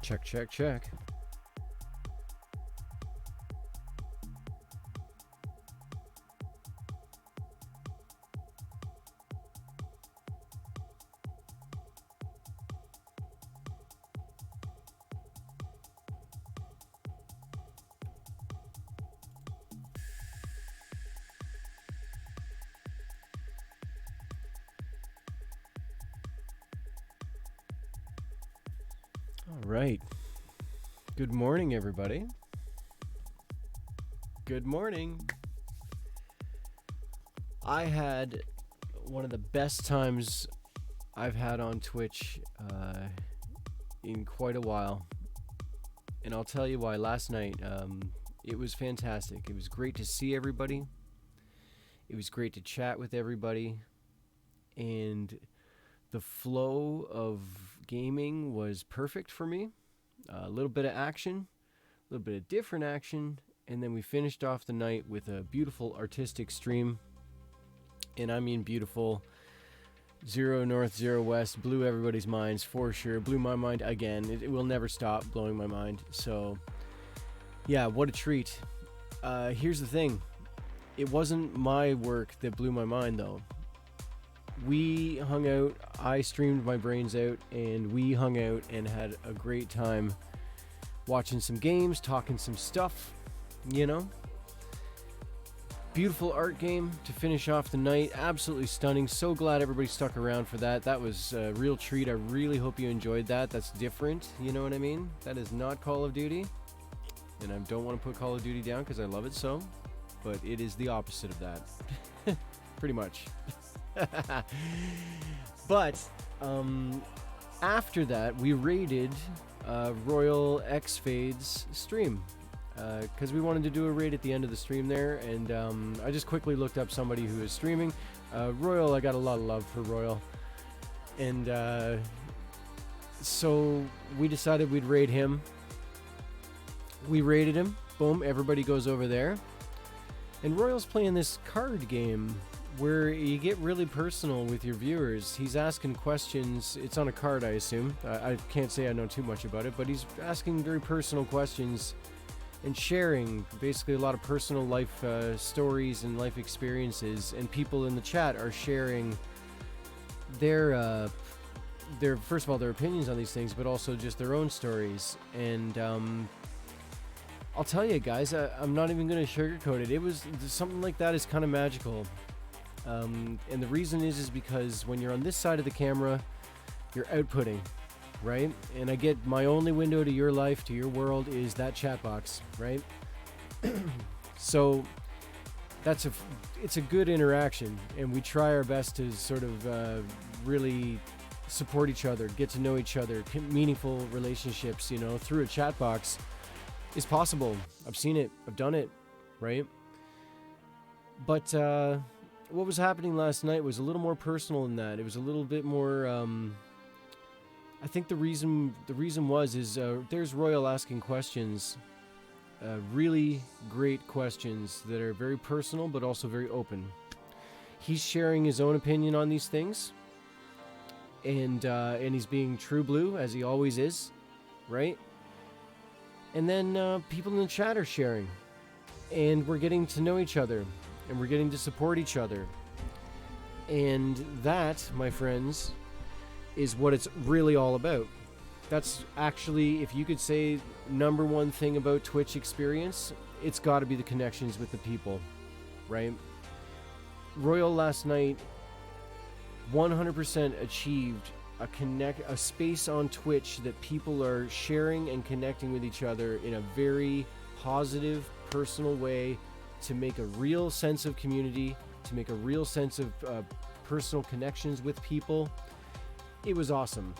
Check, check, check. All right. Good morning, everybody. Good morning. I had one of the best times I've had on Twitch in quite a while. And I'll tell you why. Last night, it was fantastic. It was great to see everybody. It was great to chat with everybody. And the flow of gaming was perfect for me. A little bit of action, a little bit of different action, and then we finished off the night with a beautiful artistic stream. And I mean beautiful. 0 North, 0 West blew everybody's minds for sure. Blew my mind again. It will never stop blowing my mind. So, yeah, what a treat. Here's the thing. It wasn't my work that blew my mind, though. We hung out, I streamed my brains out, and we hung out and had a great time watching some games, talking some stuff, you know. Beautiful art game to finish off the night, absolutely stunning. So glad everybody stuck around for that. That was a real treat. I really hope you enjoyed that. That's different, you know what I mean? That is not Call of Duty, and I don't want to put Call of Duty down because I love it so, but it is the opposite of that, pretty much. But after that, we raided Royal X Fade's stream because we wanted to do a raid at the end of the stream there, and I just quickly looked up somebody who is streaming. Royal, I got a lot of love for Royal, and so we decided we'd raid him. We raided him. Boom, everybody goes over there, and Royal's playing this card game where you get really personal with your viewers. He's asking questions. It's on a card, I assume. I can't say I know too much about it, but he's asking very personal questions and sharing basically a lot of personal life stories and life experiences. And people in the chat are sharing their first of all, their opinions on these things, but also just their own stories. And I'll tell you guys, I'm not even going to sugarcoat it. It was something like that is kind of magical. And the reason is because when you're on this side of the camera, you're outputting, right? And I get my only window to your life, to your world, is that chat box, right? So it's a good interaction, and we try our best to sort of really support each other, get to know each other. Meaningful relationships, you know, through a chat box is possible. I've seen it, I've done it, right? But what was happening last night was a little more personal than that. It was a little bit more, I think the reason was there's Royal asking questions, really great questions that are very personal but also very open. He's sharing his own opinion on these things, and he's being true blue, as he always is, right? And then people in the chat are sharing, and we're getting to know each other. And we're getting to support each other. And that, my friends, is what it's really all about. That's actually, if you could say number one thing about Twitch experience, it's got to be the connections with the people, right? Royal last night 100% achieved a space on Twitch that people are sharing and connecting with each other in a very positive, personal way, to make a real sense of community, to make a real sense of personal connections with people. It was awesome.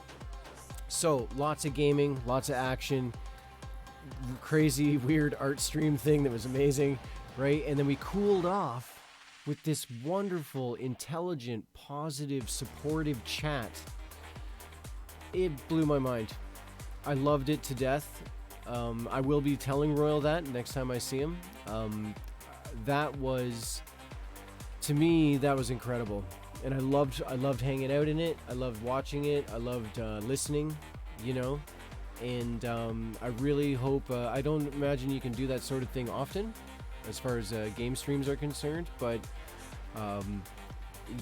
So, lots of gaming, lots of action, crazy, weird art stream thing that was amazing, right? And then we cooled off with this wonderful, intelligent, positive, supportive chat. It blew my mind. I loved it to death. I will be telling Royal that next time I see him. That was, to me, that was incredible, and I loved hanging out in it. I loved watching it. I loved listening, you know. and I really hope. I don't imagine you can do that sort of thing often, as far as game streams are concerned. But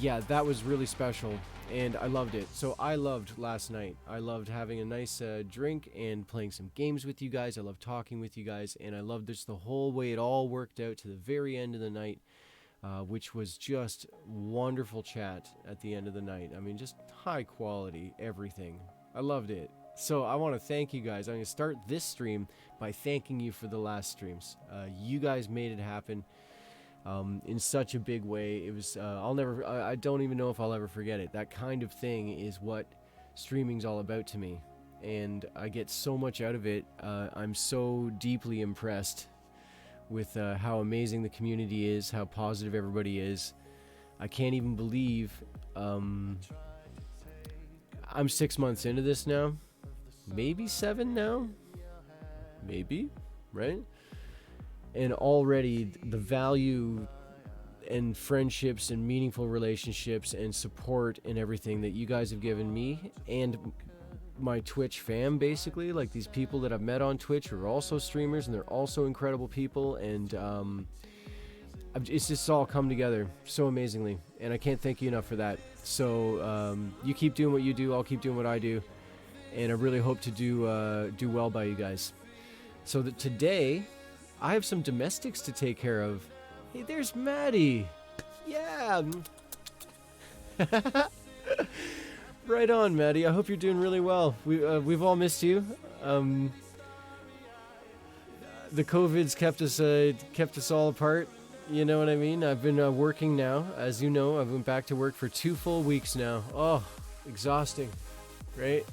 yeah, that was really special, and I loved it. So I loved last night. I loved having a nice drink and playing some games with you guys. I loved talking with you guys, and I loved just the whole way it all worked out to the very end of the night, which was just wonderful chat at the end of the night. I mean, just high quality everything. I loved it. So I want to thank you guys. I'm going to start this stream by thanking you for the last streams. You guys made it happen. In such a big way. It was, I don't even know if I'll ever forget it. That kind of thing is what streaming's all about to me. And I get so much out of it. I'm so deeply impressed with how amazing the community is, how positive everybody is. I can't even believe I'm 6 months into this now. Maybe 7 now? Maybe, right? And already the value and friendships and meaningful relationships and support and everything that you guys have given me and my Twitch fam, basically, like these people that I've met on Twitch are also streamers and they're also incredible people, and it's just all come together so amazingly, and I can't thank you enough for that. So you keep doing what you do, I'll keep doing what I do, and I really hope to do well by you guys. So that today I have some domestics to take care of. Hey, there's Maddie. Yeah. Right on, Maddie. I hope you're doing really well. We've all missed you. The COVID's kept us all apart. You know what I mean? I've been working now, as you know. I've went back to work for 2 full weeks now. Oh, exhausting, right?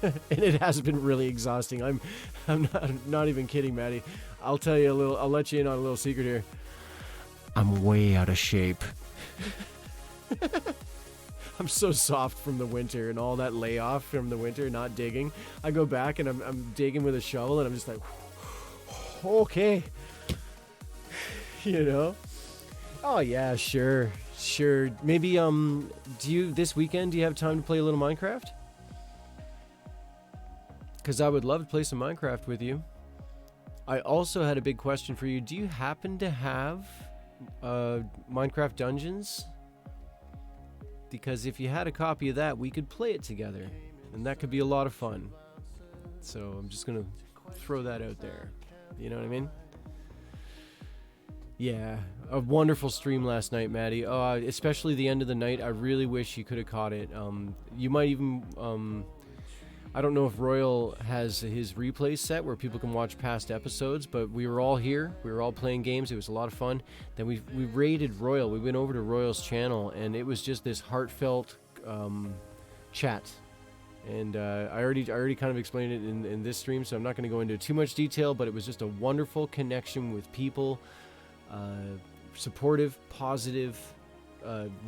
And it has been really exhausting. I'm not even kidding, Maddie. I'll tell you I'll let you in on a little secret here. I'm way out of shape. I'm so soft from the winter and all that layoff from the winter, not digging. I go back and I'm digging with a shovel and I'm just like, okay. You know? Oh yeah, sure. Maybe this weekend do you have time to play a little Minecraft? Because I would love to play some Minecraft with you. I also had a big question for you. Do you happen to have Minecraft Dungeons? Because if you had a copy of that, we could play it together. And that could be a lot of fun. So I'm just going to throw that out there. You know what I mean? Yeah, a wonderful stream last night, Maddie. Especially the end of the night. I really wish you could have caught it. You might even... I don't know if Royal has his replay set where people can watch past episodes, but we were all here. We were all playing games. It was a lot of fun. Then we raided Royal. We went over to Royal's channel, and it was just this heartfelt chat. And I already kind of explained it in this stream, so I'm not going to go into too much detail, but it was just a wonderful connection with people. Supportive, positive,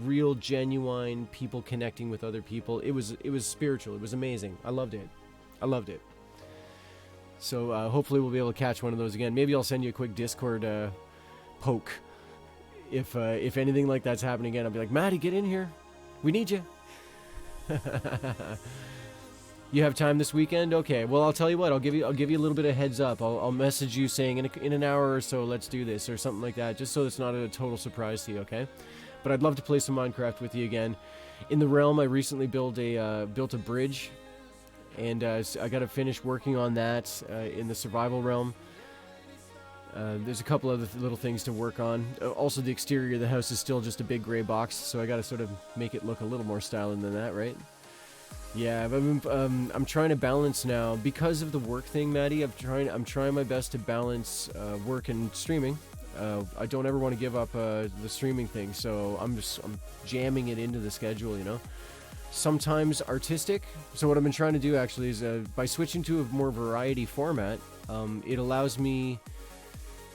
real, genuine people connecting with other people. It was spiritual. It was amazing. I loved it. So hopefully we'll be able to catch one of those again. Maybe I'll send you a quick Discord poke if anything like that's happening again. I'll be like, Maddie, get in here. We need you. You have time this weekend? Okay. Well, I'll tell you what. I'll give you a little bit of heads up. I'll message you saying in an hour or so, let's do this or something like that, just so it's not a total surprise to you. Okay. But I'd love to play some Minecraft with you again. In the realm, I recently built a bridge, and I got to finish working on that in the survival realm. There's a couple other little things to work on. Also, the exterior of the house is still just a big gray box, so I got to sort of make it look a little more stylish than that, right? Yeah, I'm trying to balance now because of the work thing, Maddie. I'm trying my best to balance work and streaming. I don't ever want to give up the streaming thing, so I'm jamming it into the schedule, you know. Sometimes artistic. So what I've been trying to do actually is by switching to a more variety format, it allows me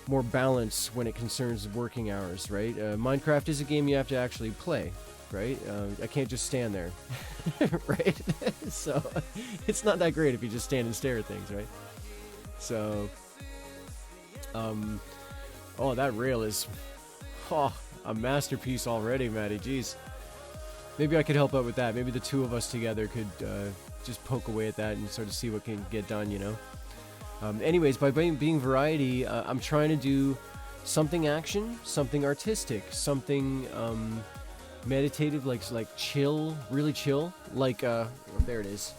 more balance when it concerns working hours, right? Minecraft is a game you have to actually play, right? I can't just stand there, right? So it's not that great if you just stand and stare at things, right? So, oh, that rail is a masterpiece already, Maddie. Jeez. Maybe I could help out with that. Maybe the two of us together could just poke away at that and sort of see what can get done, you know. Anyways, by being variety, I'm trying to do something action, something artistic, something meditative, like chill, really chill, like oh, there it is,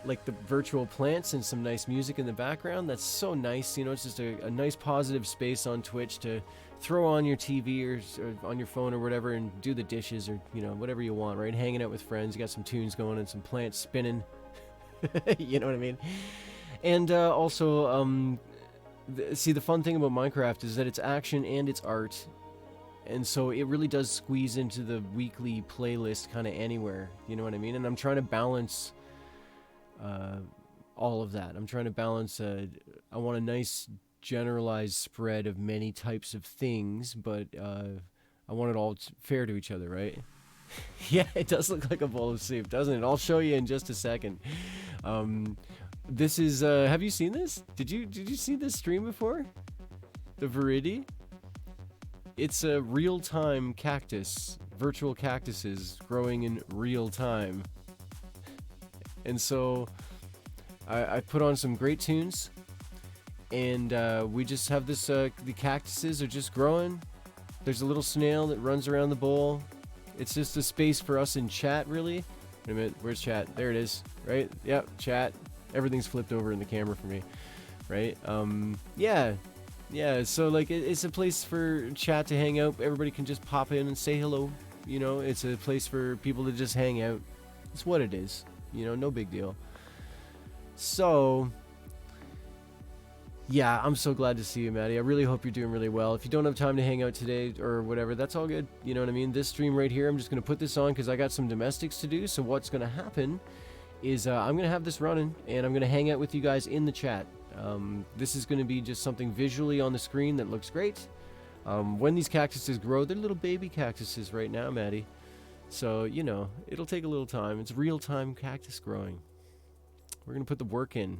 like the virtual plants and some nice music in the background. That's so nice, you know. It's just a nice positive space on Twitch to throw on your TV or on your phone or whatever and do the dishes or, you know, whatever you want, right? Hanging out with friends, you got some tunes going and some plants spinning. You know what I mean? And also, see, the fun thing about Minecraft is that it's action and it's art. And so it really does squeeze into the weekly playlist kind of anywhere. You know what I mean? And I'm trying to balance all of that. I'm trying to balance, I want a nice generalized spread of many types of things, but I want it all fair to each other, right? Yeah, it does look like a bowl of soup, doesn't it? I'll show you in just a second. This is, have you seen this? Did you see this stream before? The Viridi? It's a real-time cactus, virtual cactuses growing in real time. And so I put on some great tunes, and we just have this, the cactuses are just growing. There's a little snail that runs around the bowl. It's just a space for us in chat, really. Wait a minute, where's chat? There it is, right? Yep, chat. Everything's flipped over in the camera for me, right? Yeah, so like it's a place for chat to hang out. Everybody can just pop in and say hello, you know. It's a place for people to just hang out. It's what it is, you know, no big deal. So yeah, I'm so glad to see you, Maddie. I really hope you're doing really well. If you don't have time to hang out today or whatever, that's all good. You know what I mean? This stream right here, I'm just going to put this on because I got some domestics to do. So what's going to happen is I'm going to have this running, and I'm going to hang out with you guys in the chat. This is going to be just something visually on the screen that looks great. When these cactuses grow, they're little baby cactuses right now, Maddie. So, you know, it'll take a little time. It's real-time cactus growing. We're going to put the work in.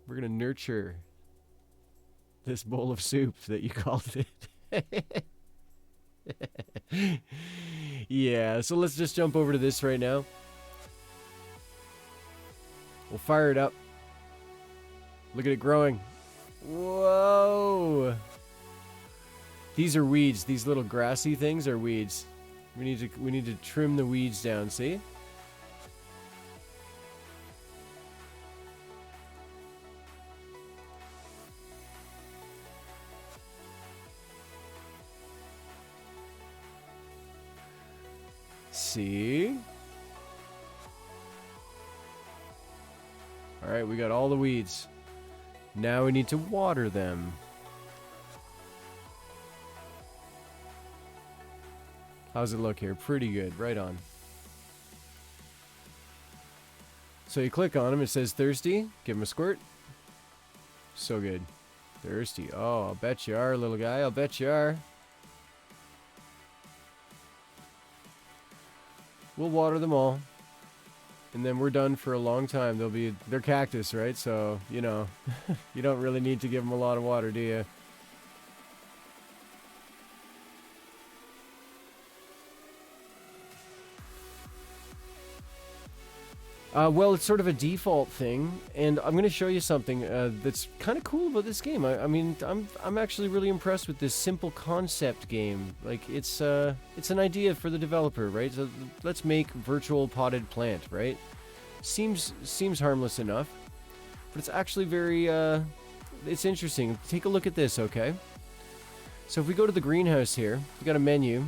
We're going to nurture this bowl of soup that you called it. Yeah, so let's just jump over to this right now. We'll fire it up. Look at it growing. Whoa! These are weeds. These little grassy things are weeds. We need to trim the weeds down, see? See? Alright, we got all the weeds. Now we need to water them. How's it look here? Pretty good. Right on. So you click on him, it says thirsty. Give him a squirt. So good. Thirsty. Oh, I'll bet you are, little guy. I'll bet you are. We'll water them all. And then we're done for a long time. They're cactus, right? So, you know, you don't really need to give them a lot of water, do you? Well, it's sort of a default thing, and I'm going to show you something that's kind of cool about this game. I mean, I'm actually really impressed with this simple concept game. Like, it's an idea for the developer, right? So let's make virtual potted plant, right? Seems harmless enough, but it's actually very it's interesting. Take a look at this, okay? So if we go to the greenhouse here, we got a menu.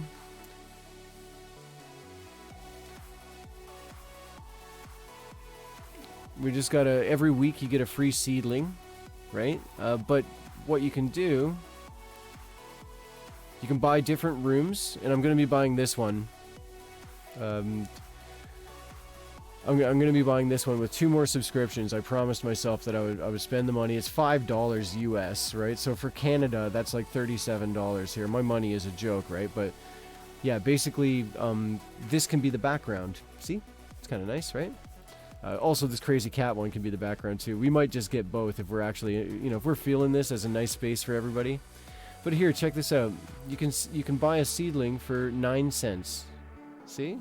We just got every week you get a free seedling, right? But what you can do, you can buy different rooms, and I'm going to be buying this one. I'm going to be buying this one with 2 more subscriptions. I promised myself that I would spend the money. It's $5 US, right? So for Canada, that's like $37 here. My money is a joke, right? But yeah, basically, this can be the background. See? It's kind of nice, right? Also, this crazy cat one can be the background too. We might just get both if we're actually, you know, if we're feeling this as a nice space for everybody. But here, check this out. You can buy a seedling for 9 cents. See?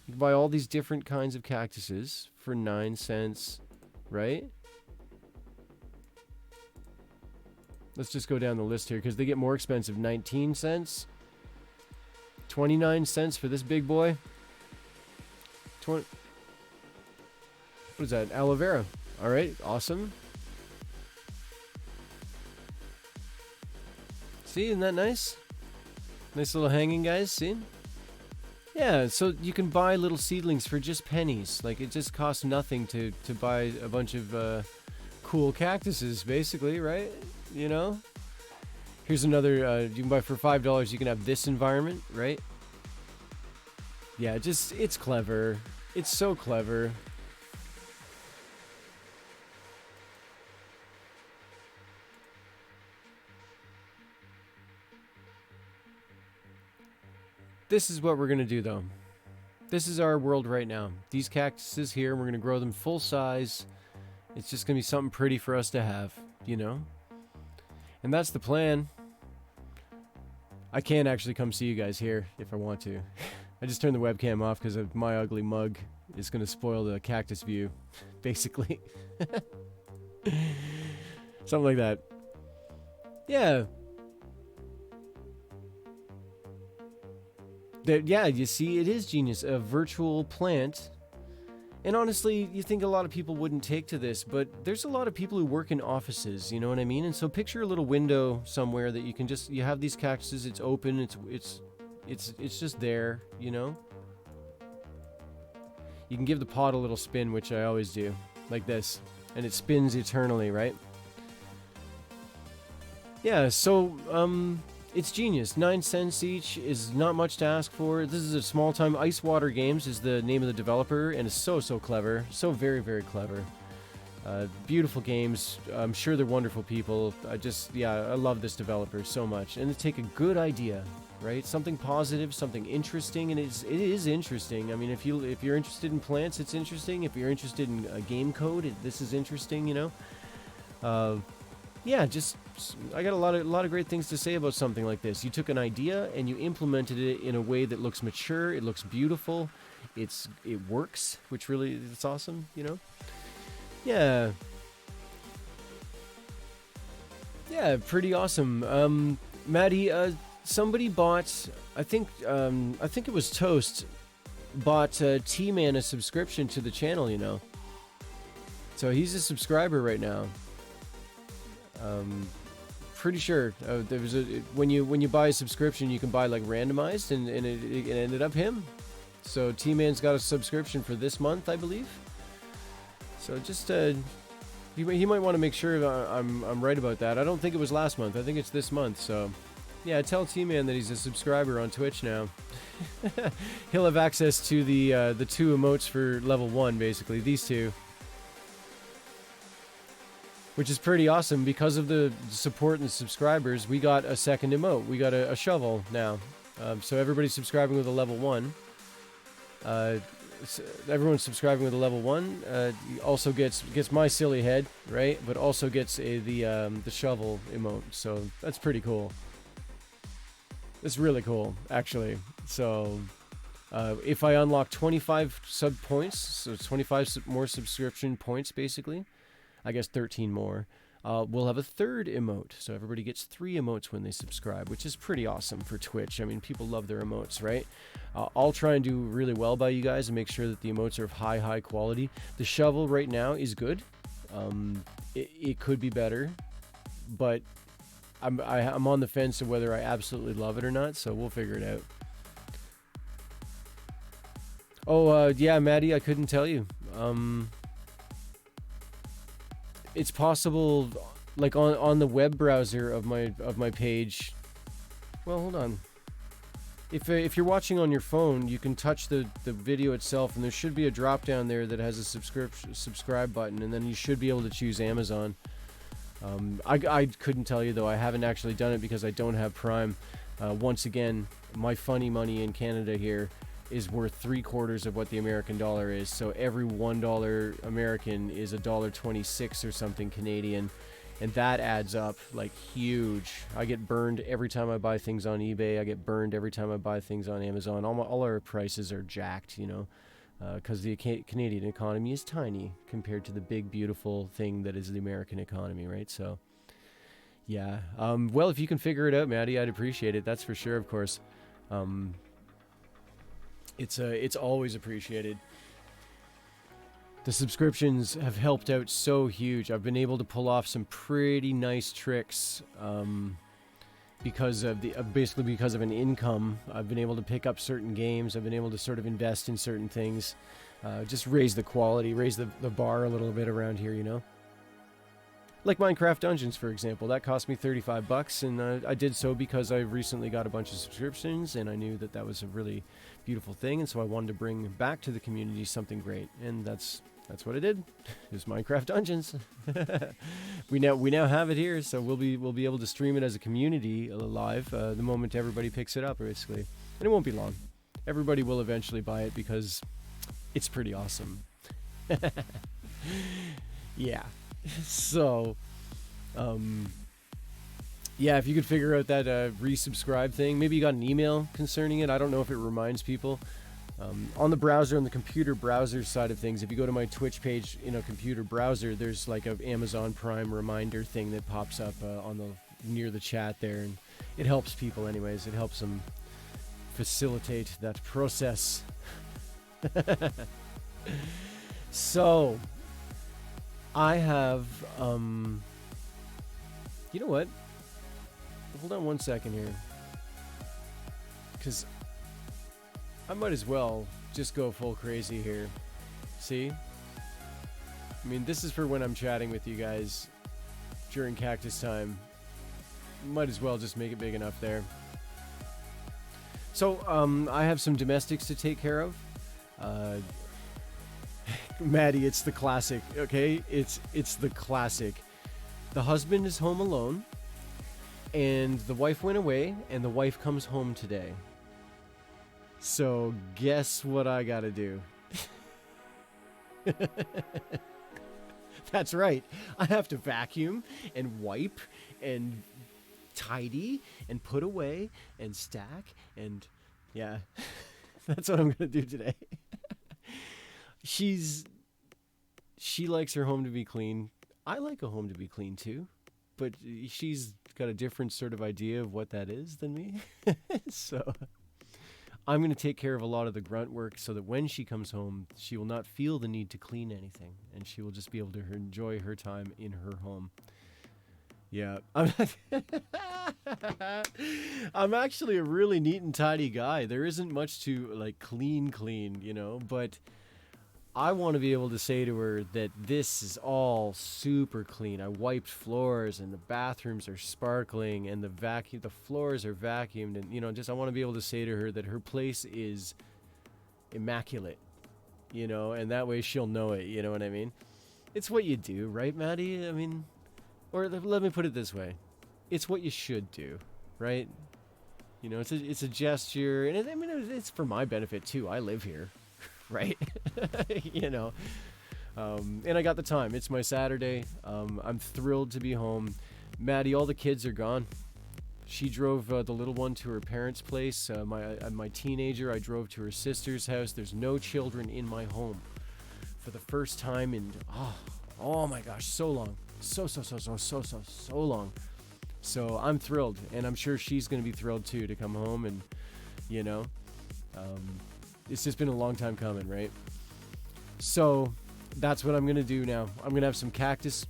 You can buy all these different kinds of cactuses for 9 cents, right? Let's just go down the list here because they get more expensive. 19 cents. 29 cents for this big boy. 20. What is that? Aloe vera. All right, awesome. See, isn't that nice? Nice little hanging guys, see? Yeah, so you can buy little seedlings for just pennies. Like, it just costs nothing to buy a bunch of cool cactuses, basically, right? You know? Here's another, you can buy for $5, you can have this environment, right? Yeah, just, it's clever. It's so clever. This is what we're going to do, though. This is our world right now. These cactuses here, we're going to grow them full size. It's just going to be something pretty for us to have, you know? And that's the plan. I can actually come see you guys here if I want to. I just turned the webcam off because of my ugly mug is going to spoil the cactus view, basically. Something like that. Yeah. Yeah, you see, it is genius. A virtual plant. And honestly, you think a lot of people wouldn't take to this, but there's a lot of people who work in offices, you know what I mean? And so picture a little window somewhere that you can just, you have these cactuses, it's open, it's just there, you know? You can give the pot a little spin, which I always do, like this, and it spins eternally, right? Yeah, so, it's genius. 9 cents each is not much to ask for. This is a small time. Ice Water Games is the name of the developer, and it's so clever. So very, very clever. Beautiful games. I'm sure they're wonderful people. I love this developer so much. And they take a good idea, right? Something positive, something interesting, and it is interesting. I mean, if you're interested in plants, it's interesting. If you're interested in game code, this is interesting, you know? Yeah, just I got a lot of great things to say about something like this. You took an idea and you implemented it in a way that looks mature, it looks beautiful, it works, which really it's awesome, you know? Yeah. Yeah, pretty awesome. Maddie, somebody bought, I think it was Toast, bought T-Man a subscription to the channel, you know? So he's a subscriber right now. Pretty sure there was when you buy a subscription, you can buy like randomized, and it ended up him. So T-Man's got a subscription for this month, I believe. So just he might want to make sure I'm right about that. I don't think it was last month. I think it's this month. So yeah, tell T-Man that he's a subscriber on Twitch now. He'll have access to the 2 emotes for level 1, basically these 2. Which is pretty awesome. Because of the support and the subscribers, we got a second emote. We got a shovel now. So everybody subscribing with a level 1. Everyone subscribing with a level 1 also gets my silly head, right? But also gets the shovel emote. So that's pretty cool. It's really cool, actually. So if I unlock 25 sub points, so 25 more subscription points, basically, I guess 13 more, we'll have a third emote. So everybody gets 3 emotes when they subscribe, which is pretty awesome for Twitch. I mean, people love their emotes, right? I'll try and do really well by you guys and make sure that the emotes are of high quality. The shovel right now is good. It could be better, but I'm on the fence of whether I absolutely love it or not, so we'll figure it out. Oh, yeah, Maddie, I couldn't tell you. It's possible, like on the web browser of my page. Well, hold on. If you're watching on your phone, you can touch the video itself, and there should be a drop down there that has a subscribe button, and then you should be able to choose Amazon. I couldn't tell you, though. I haven't actually done it because I don't have Prime. Once again, my funny money in Canada here is worth 3/4 of what the American dollar is. So every $1 American is $1.26 or something Canadian. And that adds up like huge. I get burned every time I buy things on eBay. I get burned every time I buy things on Amazon. All our prices are jacked, you know, because the Canadian economy is tiny compared to the big, beautiful thing that is the American economy, right? So, yeah. Well, if you can figure it out, Maddie, I'd appreciate it. That's for sure, of course. It's always appreciated. The subscriptions have helped out so huge. I've been able to pull off some pretty nice tricks because of basically because of an income. I've been able to pick up certain games. I've been able to sort of invest in certain things, just raise the quality, raise the bar a little bit around here, you know. Like Minecraft Dungeons, for example, that cost me $35, and I did so because I recently got a bunch of subscriptions, and I knew that that was a really beautiful thing, and so I wanted to bring back to the community something great, and that's what I did. It was Minecraft Dungeons. we now have it here, so we'll be able to stream it as a community live the moment everybody picks it up, basically, and it won't be long. Everybody will eventually buy it because it's pretty awesome. Yeah. So, yeah, if you could figure out that resubscribe thing, maybe you got an email concerning it. I don't know if it reminds people. On the browser, on the computer browser side of things, if you go to my Twitch page in a computer browser, there's like a Amazon Prime reminder thing that pops up on the near the chat there, and it helps people anyways. It helps them facilitate that process. So, I have, you know what? Hold on one second here. Because I might as well just go full crazy here. See? I mean, this is for when I'm chatting with you guys during Cactus time. Might as well just make it big enough there. So, I have some domestics to take care of. Maddie, it's the classic, okay? It's the classic. The husband is home alone, and the wife went away, and the wife comes home today. So, guess what I gotta do? That's right. I have to vacuum, and wipe, and tidy, and put away, and stack, and yeah. That's what I'm gonna do today. She likes her home to be clean. I like a home to be clean too, but she's got a different sort of idea of what that is than me. So I'm going to take care of a lot of the grunt work so that when she comes home, she will not feel the need to clean anything, and she will just be able to enjoy her time in her home. Yeah, I'm actually a really neat and tidy guy. There isn't much to like clean, you know, but I want to be able to say to her that this is all super clean. I wiped floors, and the bathrooms are sparkling, and the floors are vacuumed, and you know, just I want to be able to say to her that her place is immaculate, you know, and that way she'll know it. You know what I mean? It's what you do, right, Maddie? I mean, or let me put it this way: it's what you should do, right? You know, it's a gesture, and I mean, it's for my benefit too. I live here. Right? You know, and I got the time. It's my Saturday. I'm thrilled to be home. Maddie, all the kids are gone. She drove the little one to her parents' place. My teenager, I drove to her sister's house. There's no children in my home for the first time in oh my gosh, so long, so long. So I'm thrilled, and I'm sure she's gonna be thrilled too to come home, and you know. It's just been a long time coming, right? So that's what I'm going to do now. I'm going to have some cactuses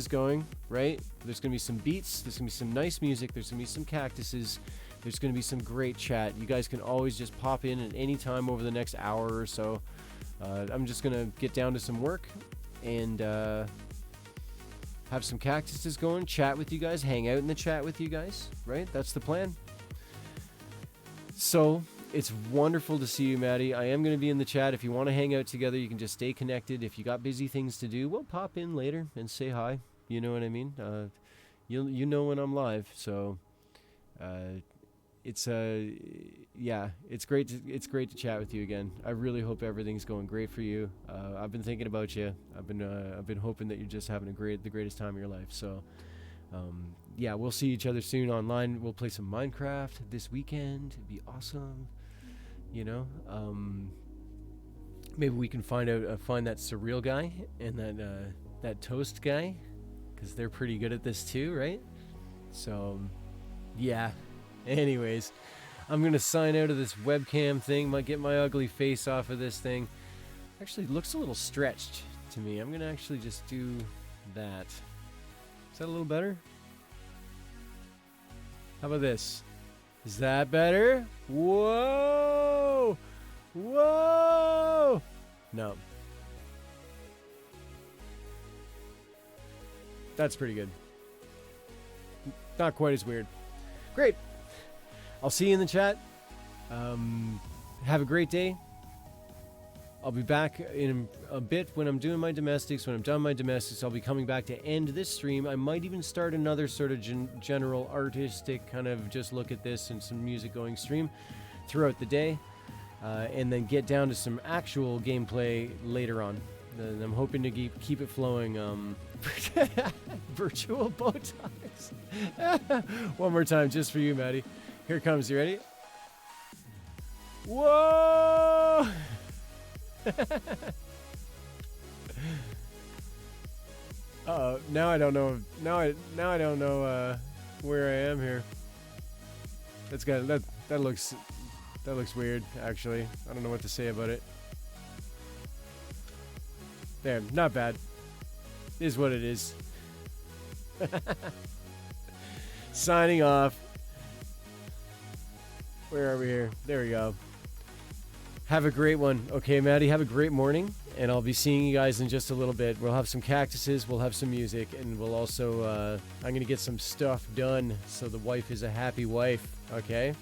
going, right? There's going to be some beats. There's going to be some nice music. There's going to be some cactuses. There's going to be some great chat. You guys can always just pop in at any time over the next hour or so. I'm just going to get down to some work and have some cactuses going, chat with you guys, hang out in the chat with you guys, right? That's the plan. So it's wonderful to see you, Maddie. I am going to be in the chat. If you want to hang out together, you can just stay connected. If you got busy things to do, we'll pop in later and say hi. You know what I mean? You know when I'm live. So it's yeah, it's great to chat with you again. I really hope everything's going great for you. I've been thinking about you. I've been hoping that you're just having the greatest time of your life. So yeah, we'll see each other soon online. We'll play some Minecraft this weekend. It'd be awesome. You know, maybe we can find that surreal guy and that toast guy, because they're pretty good at this too, right? So yeah. Anyways, I'm gonna sign out of this webcam thing. Might get my ugly face off of this thing. Actually, it looks a little stretched to me. I'm gonna actually just do that. Is that a little better? How about this? Is that better? Whoa! Whoa! No. That's pretty good. Not quite as weird. Great. I'll see you in the chat. Have a great day. I'll be back in a bit when I'm doing my domestics. When I'm done my domestics, I'll be coming back to end this stream. I might even start another sort of general artistic kind of just look at this and some music going stream throughout the day. And then get down to some actual gameplay later on. And I'm hoping to keep it flowing. Virtual bow ties. One more time just for you, Maddie. Here it comes. You ready? Whoa! Now I don't know. Now I don't know where I am here. That looks weird. Actually, I don't know what to say about it. There, not bad. Is what it is. Signing off. Where are we here? There we go. Have a great one. Okay, Maddie, have a great morning. And I'll be seeing you guys in just a little bit. We'll have some cactuses, we'll have some music, and we'll also, I'm going to get some stuff done so the wife is a happy wife. Okay?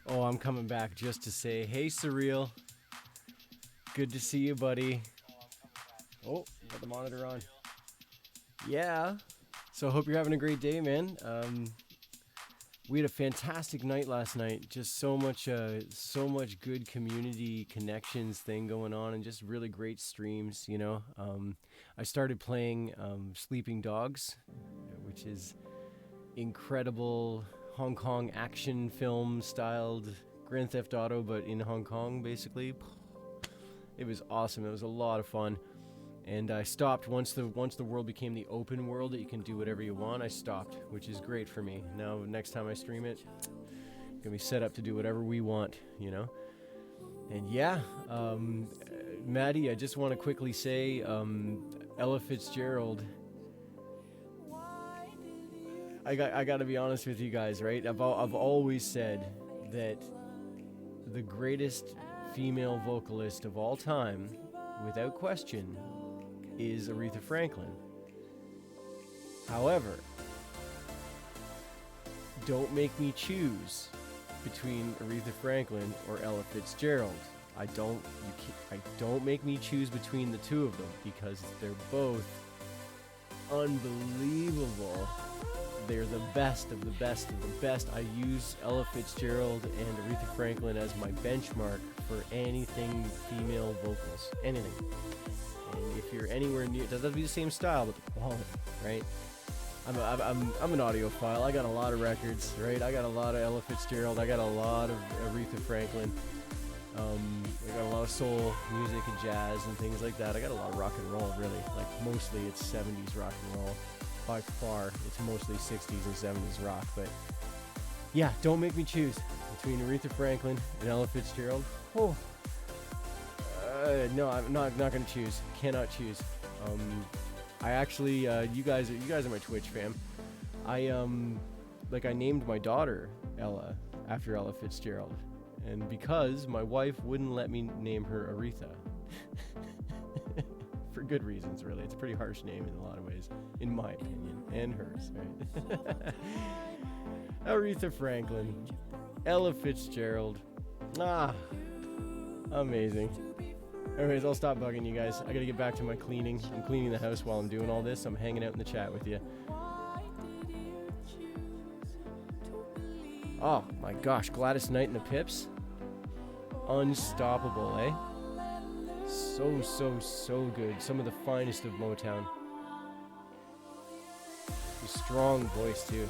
Oh, I'm coming back just to say, hey, Surreal. Good to see you, buddy. Oh, got the monitor on. Yeah. So I hope you're having a great day, man. We had a fantastic night last night. Just so much good community connections thing going on, and just really great streams. I started playing Sleeping Dogs, which is incredible Hong Kong action film styled Grand Theft Auto, but in Hong Kong, basically. It was awesome. It was a lot of fun. And I stopped once the world became the open world that you can do whatever you want. I stopped, which is great for me. Now, next time I stream it, gonna be set up to do whatever we want, And yeah, Maddie, I just want to quickly say, Ella Fitzgerald. I got to be honest with you guys, right? I've always said that the greatest female vocalist of all time, without question, is Aretha Franklin. However, don't make me choose between Aretha Franklin or Ella Fitzgerald. Don't make me choose between the two of them, because they're both unbelievable. They're the best of the best of the best. I use Ella Fitzgerald and Aretha Franklin as my benchmark for anything female vocals. Anything. And if you're anywhere near, it doesn't have to be the same style, but the quality, right? I'm an audiophile. I got a lot of records, right? I got a lot of Ella Fitzgerald. I got a lot of Aretha Franklin. I got a lot of soul music and jazz and things like that. I got a lot of rock and roll, really. Like, mostly it's 70s rock and roll. By far, it's mostly 60s and 70s rock. But yeah, don't make me choose between Aretha Franklin and Ella Fitzgerald. Oh, no, I'm not going to choose. Cannot choose. I actually, you guys are my Twitch fam. I named my daughter Ella after Ella Fitzgerald, and because my wife wouldn't let me name her Aretha. For good reasons, really. It's a pretty harsh name in a lot of ways, in my opinion, and hers, right? Aretha Franklin, Ella Fitzgerald. Amazing. Anyways, I'll stop bugging you guys. I gotta get back to my cleaning. I'm cleaning the house while I'm doing all this. I'm hanging out in the chat with you. Oh my gosh, Gladys Knight and the Pips. Unstoppable, eh? So good. Some of the finest of Motown. A strong voice, too.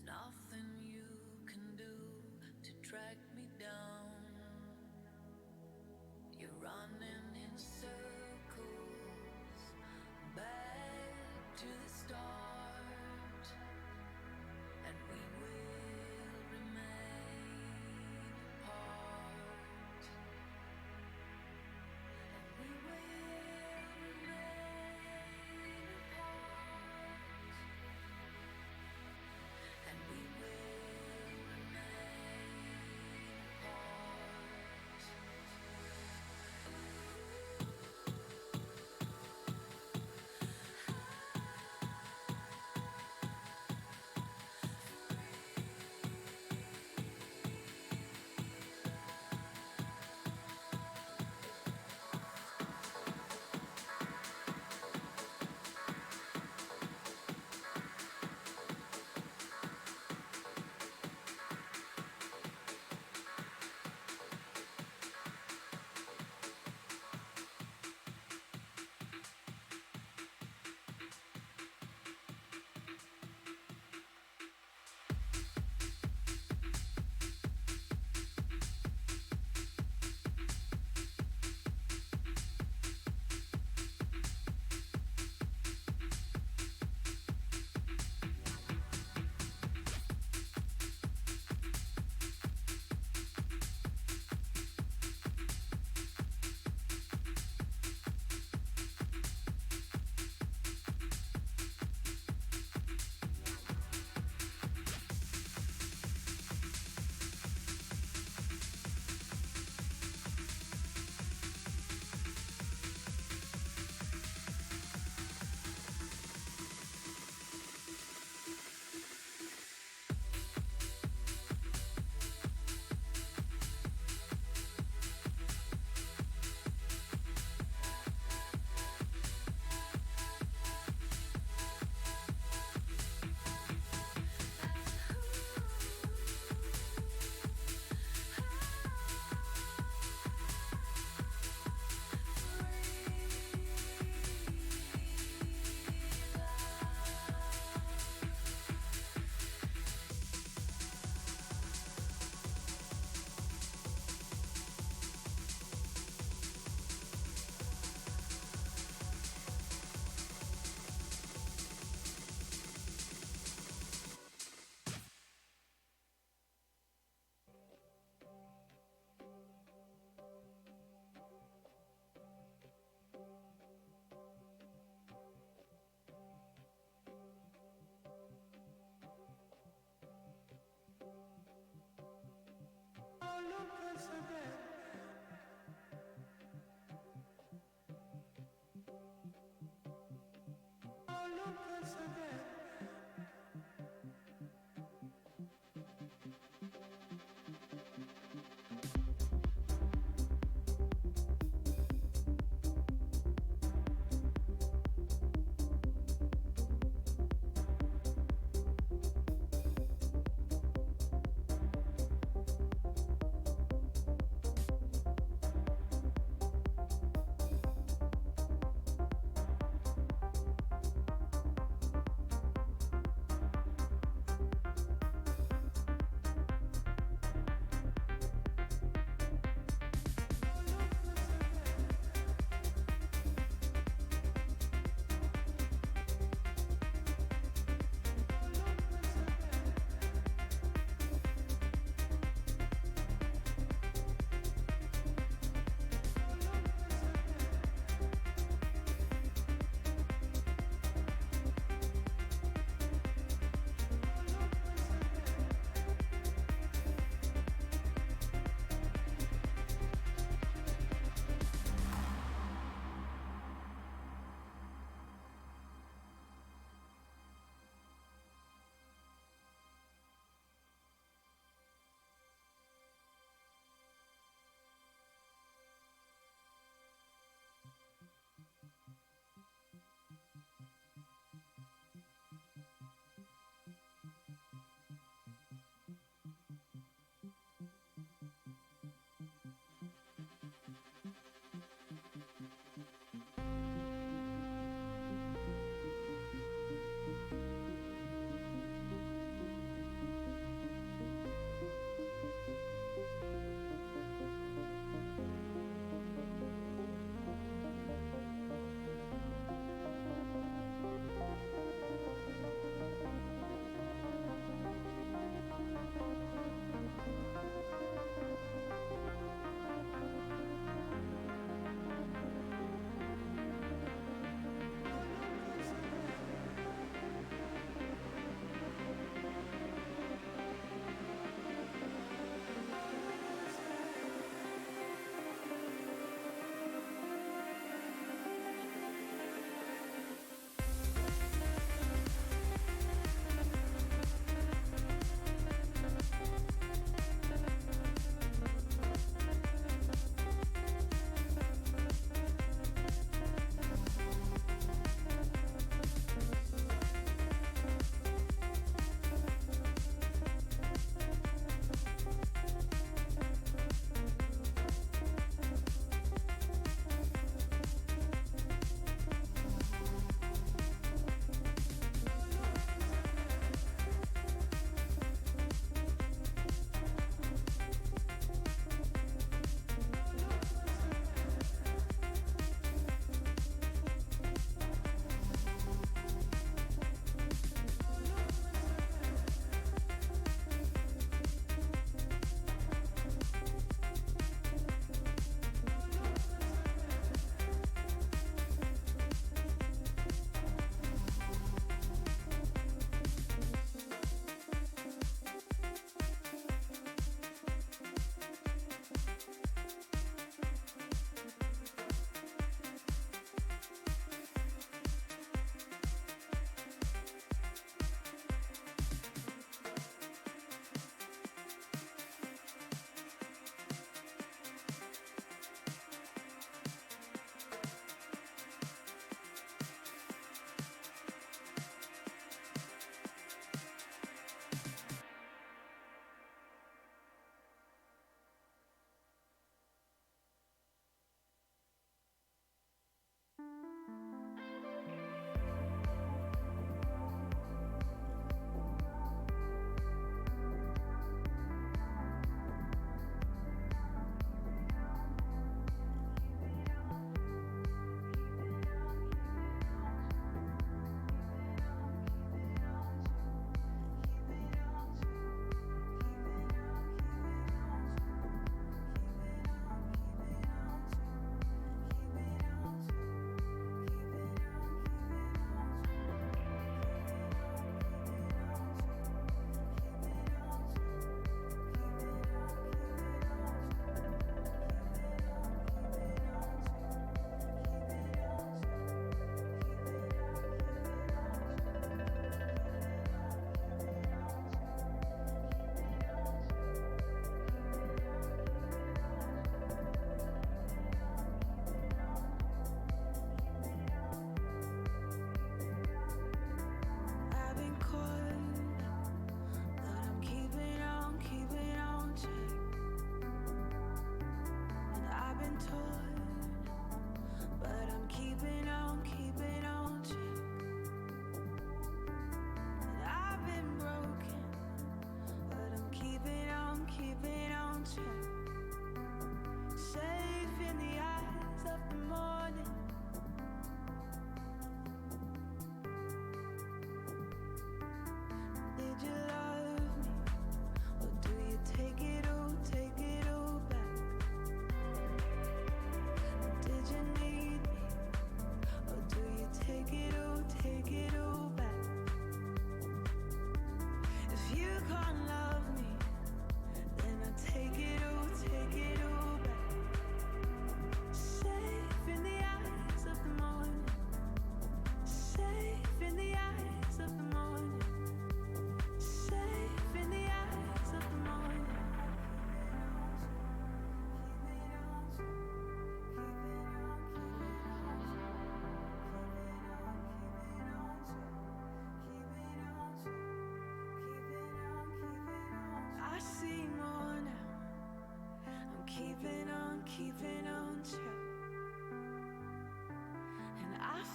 nothing you can do to track me down. You're running in circles, back to the start, and we will remain apart. And we will remain apart. And we will remain apart.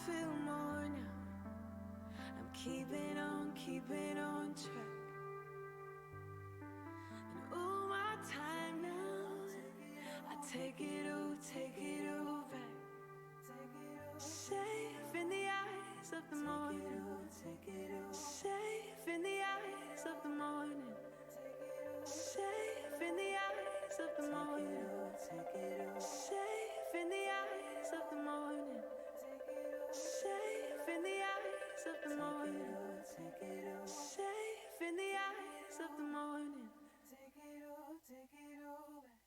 feel more now. I'm keeping on track. And all my time now, I take it all back. Safe in the eyes of the morning. Safe in the eyes of the morning. Safe in the eyes of the morning. Safe in the eyes of the morning. Safe in the eyes of the morning. Safe in the eyes of the morning. Take it all back.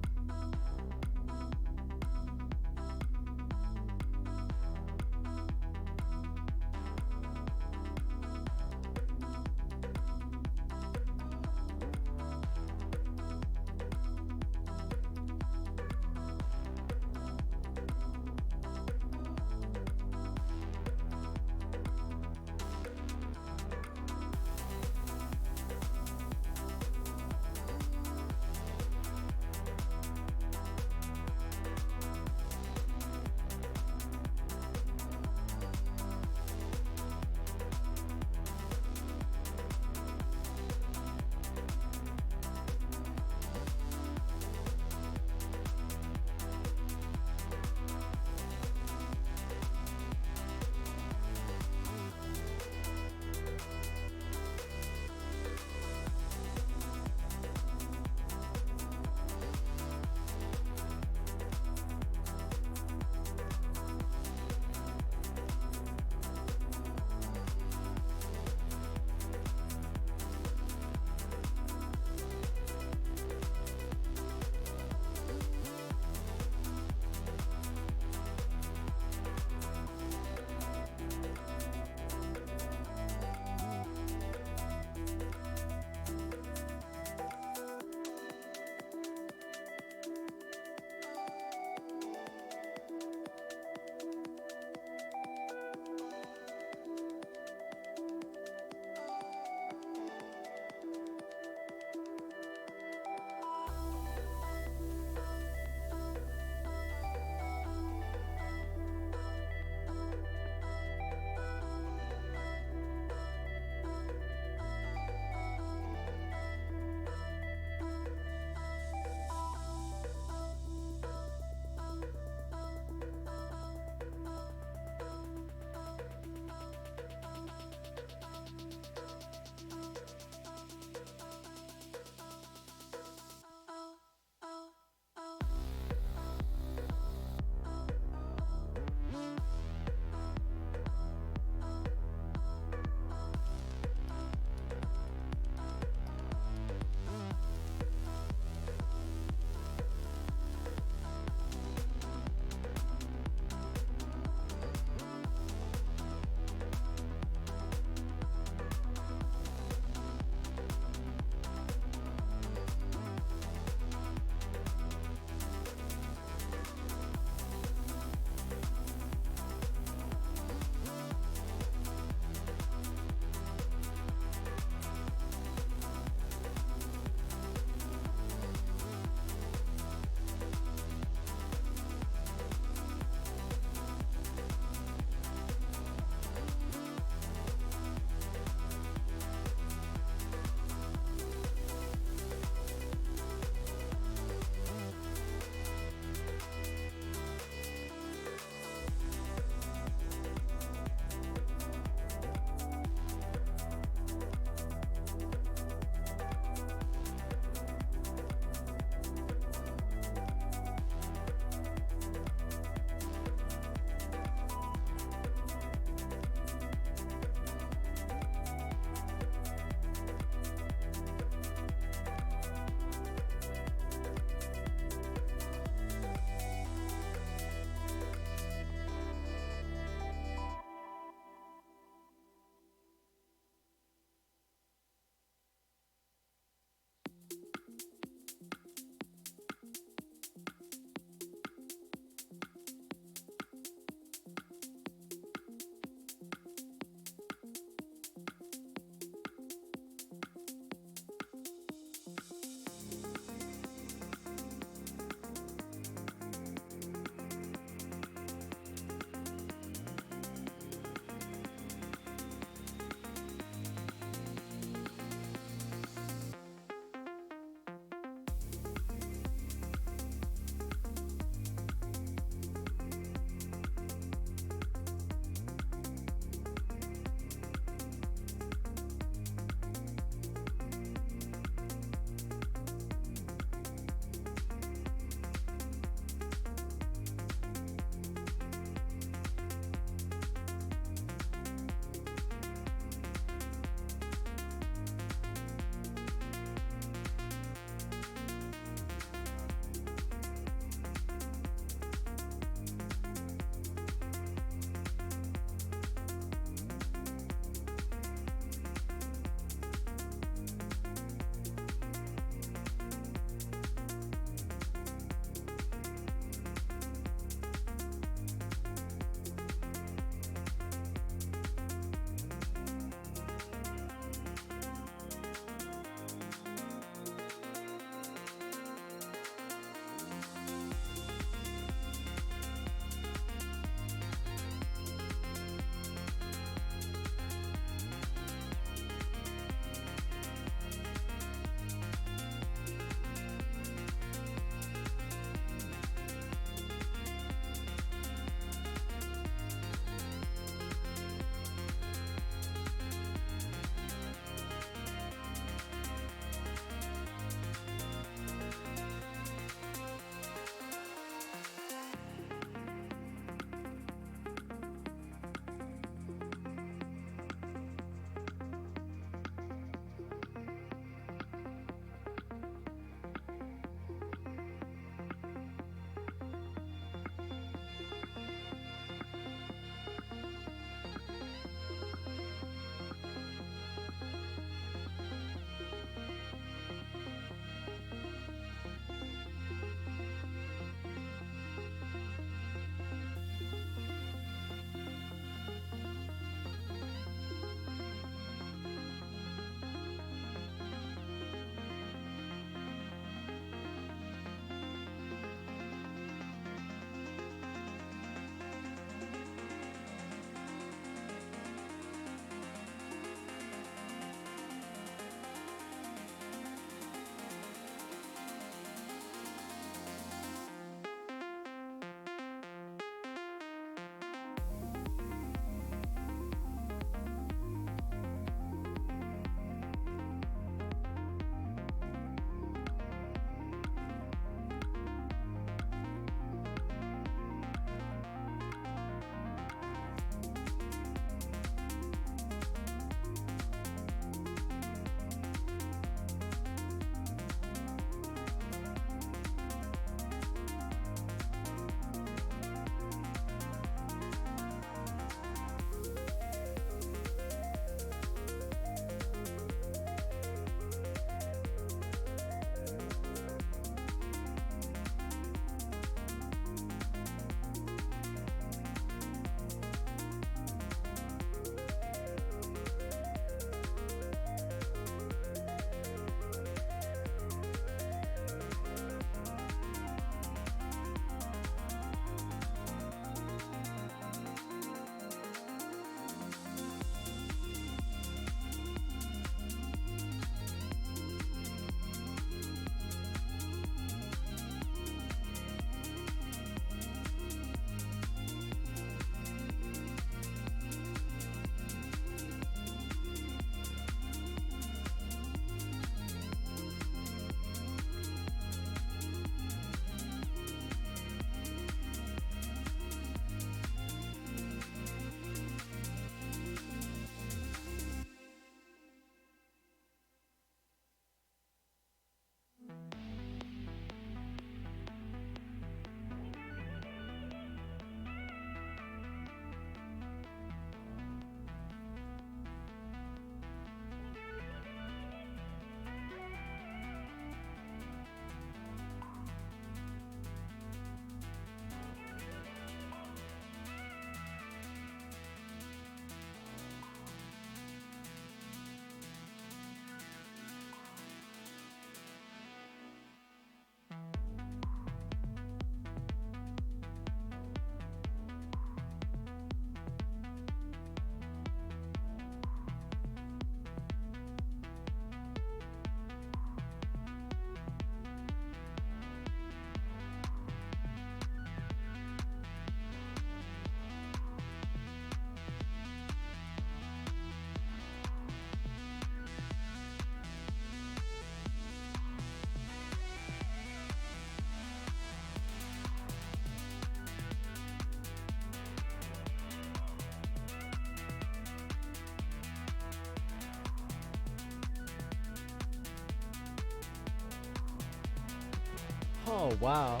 Oh, wow.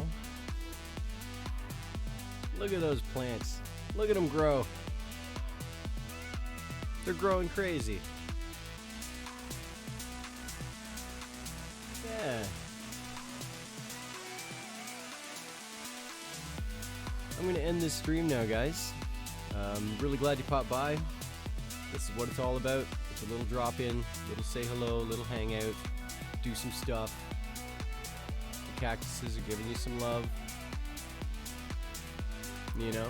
Look at those plants. Look at them grow. They're growing crazy. Yeah. I'm going to end this stream now, guys. Really glad you popped by. This is what it's all about. It's a little drop in, little say hello, little hangout, do some stuff. The cactuses are giving you some love. You know?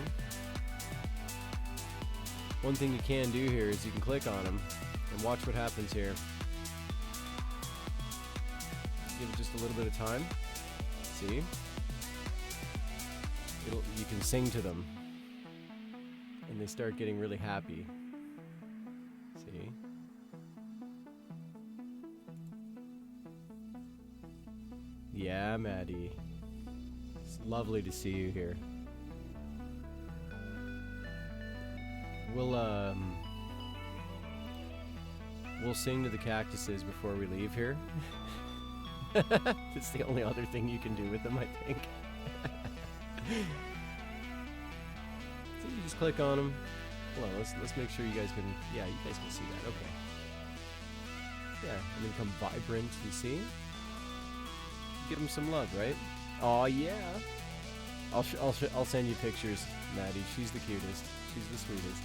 One thing you can do here is you can click on them and watch what happens here. Give it just a little bit of time. See? You can sing to them. And they start getting really happy. See? Yeah, Maddie. It's lovely to see you here. We'll sing to the cactuses before we leave here. It's the only other thing you can do with them, I think. So you just click on them. Well, let's make sure you guys can. Yeah, you guys can see that. Okay. Yeah, and then come vibrant. You see? Give them some love, right? Oh yeah. I'll send you pictures, Maddie. She's the cutest. She's the sweetest.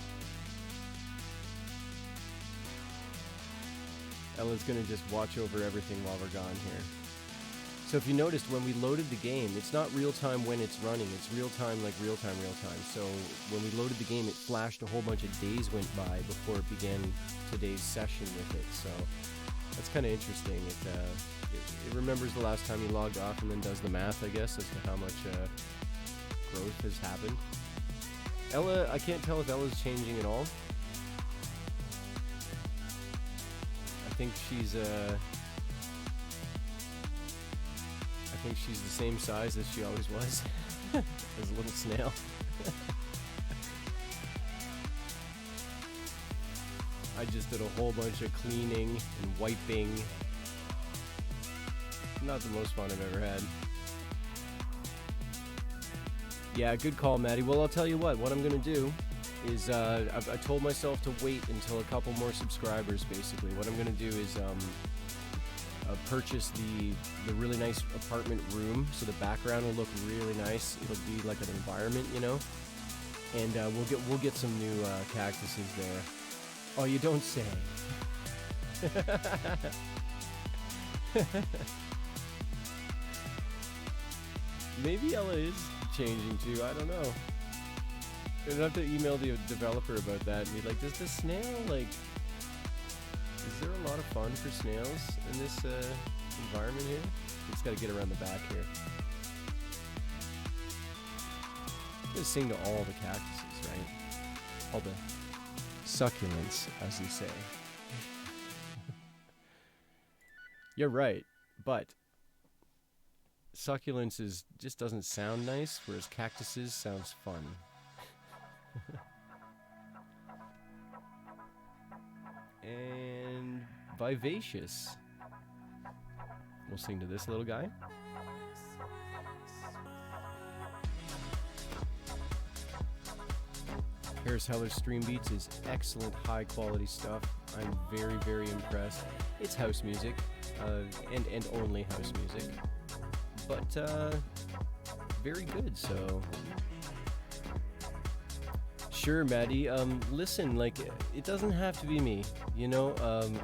Ella's gonna just watch over everything while we're gone here. So if you noticed, when we loaded the game, it's not real time when it's running. It's real time, like real time. So when we loaded the game, it flashed a whole bunch of days went by before it began today's session with it. So that's kind of interesting. It remembers the last time you logged off and then does the math, I guess, as to how much growth has happened. Ella, I can't tell if Ella's changing at all. I think she's the same size as she always was. As a little snail. I just did a whole bunch of cleaning and wiping. Not the most fun I've ever had. Yeah, good call, Maddie. Well, I'll tell you what I'm gonna do is I told myself to wait until a couple more subscribers. Basically, what I'm gonna do is purchase the really nice apartment room, so the background will look really nice. It'll be like an environment, you know. And we'll get some new cactuses there. Oh, you don't say. Maybe Ella is changing too. I don't know. I'd have to email the developer about that and be like, does the snail, like, is there a lot of fun for snails in this environment here? Just gotta get around the back here. I'm gonna sing to all the cactuses, right? All the succulents, as you say. You're right, but succulents just doesn't sound nice, whereas cactuses sounds fun. And vivacious. We'll sing to this little guy. Harris Heller's Stream Beats is excellent, high quality stuff. I'm very, very impressed. It's house music, and only house music, but very good. So sure, Maddie. Listen, like, it doesn't have to be me. You know,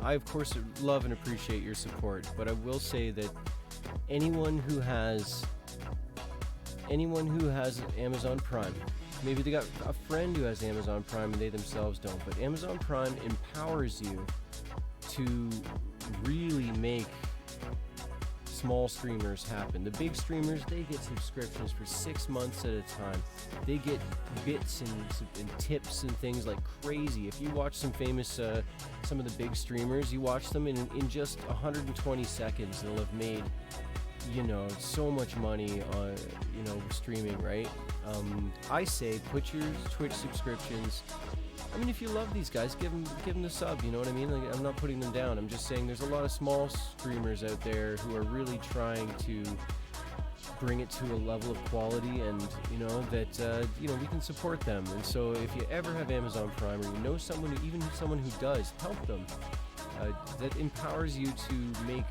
I of course love and appreciate your support, but I will say that anyone who has Amazon Prime, maybe they got a friend who has Amazon Prime and they themselves don't, but Amazon Prime empowers you to really make small streamers happen. The big streamers, they get subscriptions for 6 months at a time. They get bits and tips and things like crazy. If you watch some famous, some of the big streamers, you watch them in just 120 seconds, they'll have made, you know, so much money on, you know, streaming, right? I say put your Twitch subscriptions. I mean, if you love these guys, give them the sub, you know what I mean? Like, I'm not putting them down. I'm just saying there's a lot of small streamers out there who are really trying to bring it to a level of quality, and that we can support them. And so if you ever have Amazon Prime, or you know someone who does, help them. That empowers you to make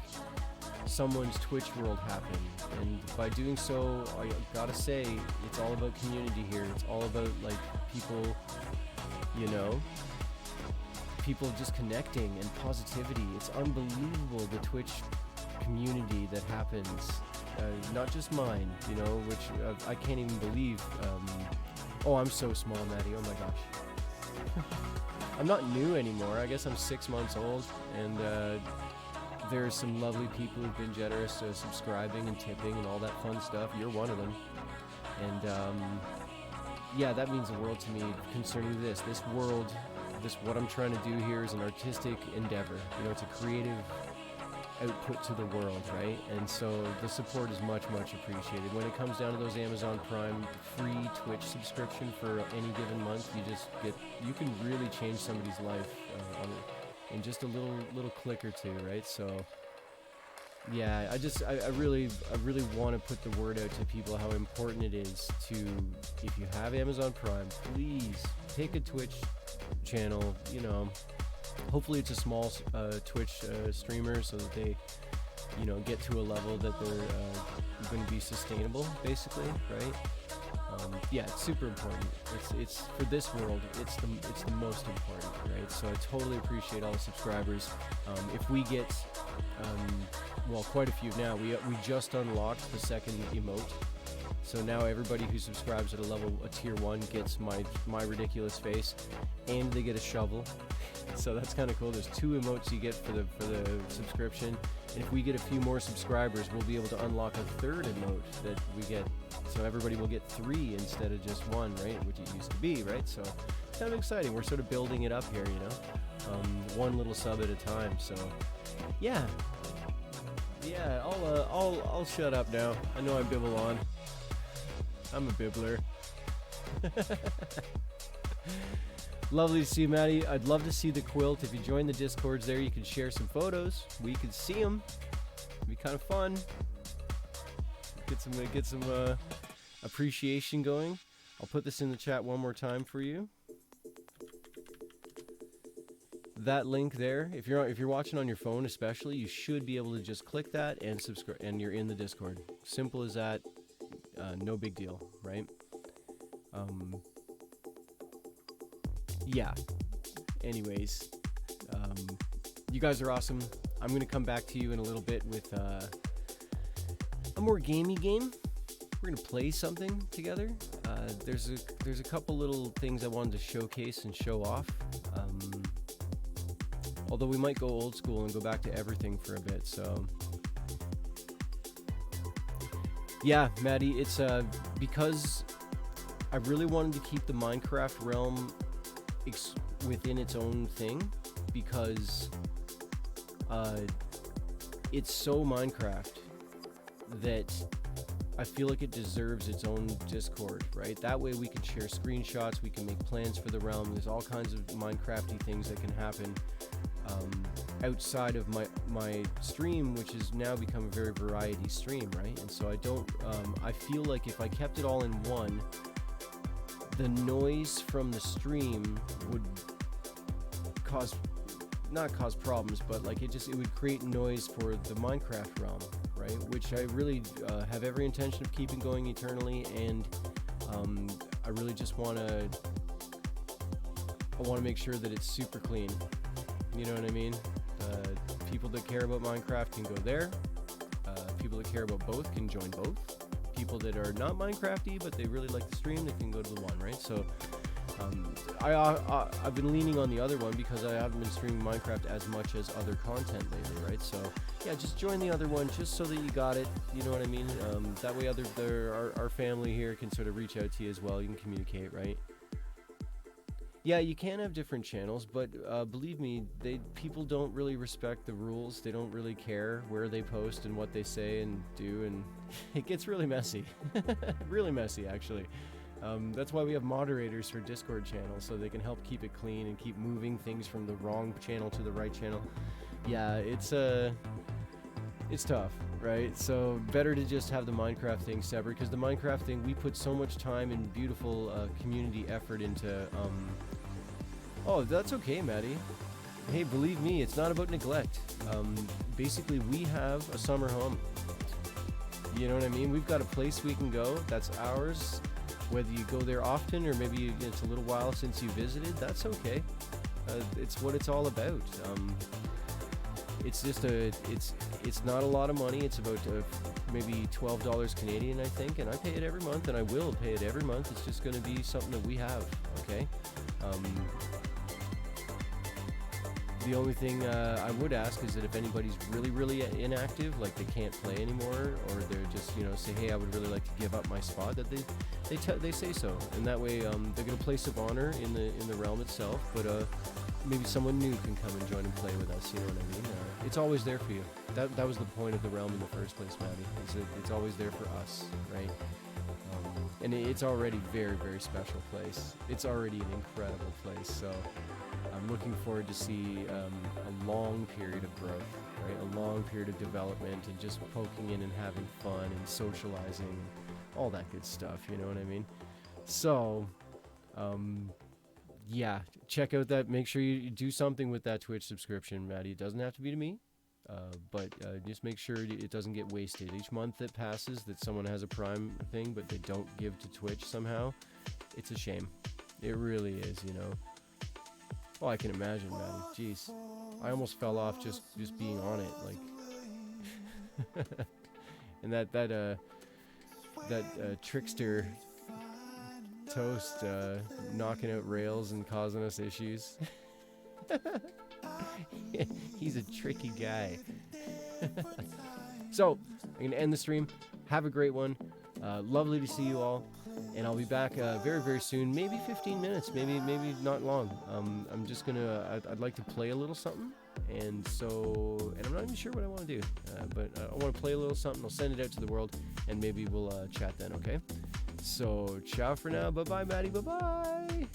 someone's Twitch world happen. And by doing so, I gotta say, it's all about community here. It's all about like people just connecting and positivity. It's unbelievable, the Twitch community that happens. Not just mine, which I can't even believe. I'm so small, Maddie. Oh my gosh. I'm not new anymore. I guess I'm 6 months old, and there's some lovely people who've been generous to subscribing and tipping and all that fun stuff. You're one of them. And that means the world to me concerning this world. What I'm trying to do here is an artistic endeavor. It's a creative output to the world, right? And so the support is much, much appreciated. When it comes down to those Amazon Prime free Twitch subscription for any given month, you can really change somebody's life in just a little click or two, right? So yeah, I really want to put the word out to people how important it is to, if you have Amazon Prime, please pick a Twitch channel. Hopefully it's a small Twitch streamer, so that they get to a level that they're going to be sustainable, basically, right? It's super important. It's for this world, it's the most important, right? So I totally appreciate all the subscribers. If we get quite a few now. We just unlocked the second emote. So now everybody who subscribes at a tier 1 gets my ridiculous face, and they get a shovel. So that's kind of cool. There's 2 emotes you get for the subscription. And if we get a few more subscribers, we'll be able to unlock a third emote that we get. So everybody will get 3 instead of just 1, right? Which it used to be, right? So it's kind of exciting. We're sort of building it up here, one little sub at a time. So yeah, I'll shut up now. I know I bibble on. I'm a bibbler. Lovely to see you, Maddie. I'd love to see the quilt. If you join the Discords there, you can share some photos. We can see them. It'd be kind of fun. Get some appreciation going. I'll put this in the chat one more time for you. That link there, if you're watching on your phone especially, you should be able to just click that and subscribe, and you're in the Discord. Simple as that. No big deal, right? Yeah. Anyways, you guys are awesome. I'm gonna come back to you in a little bit with a more gamey game. We're gonna play something together. There's a couple little things I wanted to showcase and show off. Although we might go old school and go back to everything for a bit. So yeah, Maddie, it's because I really wanted to keep the Minecraft realm within its own thing, because it's so Minecraft that I feel like it deserves its own Discord, right? That way we can share screenshots, we can make plans for the realm. There's all kinds of Minecrafty things that can happen outside of my stream, which has now become a very variety stream, right? And so I feel like if I kept it all in one, the noise from the stream would not cause problems, but like it would create noise for the Minecraft realm, right? Which I really have every intention of keeping going eternally, and I really just want to make sure that it's super clean. You know what I mean? People that care about Minecraft can go there. People that care about both can join both. People that are not Minecrafty but they really like the stream, they can go to the one, right? So I've been leaning on the other one because I haven't been streaming Minecraft as much as other content lately, right? So yeah, just join the other one just so that you got it. You know what I mean? That way our family here can sort of reach out to you as well. You can communicate, right? Yeah, you can have different channels, but believe me, people don't really respect the rules. They don't really care where they post and what they say and do, and it gets really messy. Really messy, actually. That's why we have moderators for Discord channels, so they can help keep it clean and keep moving things from the wrong channel to the right channel. Yeah, it's it's tough, right? So better to just have the Minecraft thing separate, because the Minecraft thing, we put so much time and beautiful community effort into. Oh, that's okay, Maddie. Hey, believe me, it's not about neglect. Basically, we have a summer home. You know what I mean? We've got a place we can go. That's ours. Whether you go there often or maybe it's a little while since you visited, that's okay. It's what it's all about. It's just it's not a lot of money. It's about maybe $12 Canadian, I think, and I pay it every month, and I will pay it every month. It's just going to be something that we have, okay? The only thing I would ask is that if anybody's really inactive, like they can't play anymore, or they're just, say, hey, I would really like to give up my spot, that they say so, and that way they're gonna place of honor in the realm itself, but maybe someone new can come and join and play with us. You know what I mean? It's always there for you. That was the point of the realm in the first place, Maddie. It's always there for us, right? And it's already very special place. It's already an incredible place. So I'm looking forward to see a long period of growth, right? A long period of development and just poking in and having fun and socializing, all that good stuff. You know what I mean? So, yeah, check out that. Make sure you do something with that Twitch subscription, Maddie. It doesn't have to be to me. But just make sure it doesn't get wasted. Each month that passes that someone has a Prime thing but they don't give to Twitch somehow, it's a shame. It really is, Oh, I can imagine, Maddie. Jeez. I almost fell off just being on it, like. And that trickster Toast knocking out rails and causing us issues. He's a tricky guy. So, I'm going to end the stream. Have a great one. Lovely to see you all. And I'll be back very soon. Maybe 15 minutes. Maybe not long. I'm just going to... I'd like to play a little something. And I'm not even sure what I want to do. But I want to play a little something. I'll send it out to the world. And maybe we'll chat then, okay? So, ciao for now. Bye-bye, Maddie. Bye-bye.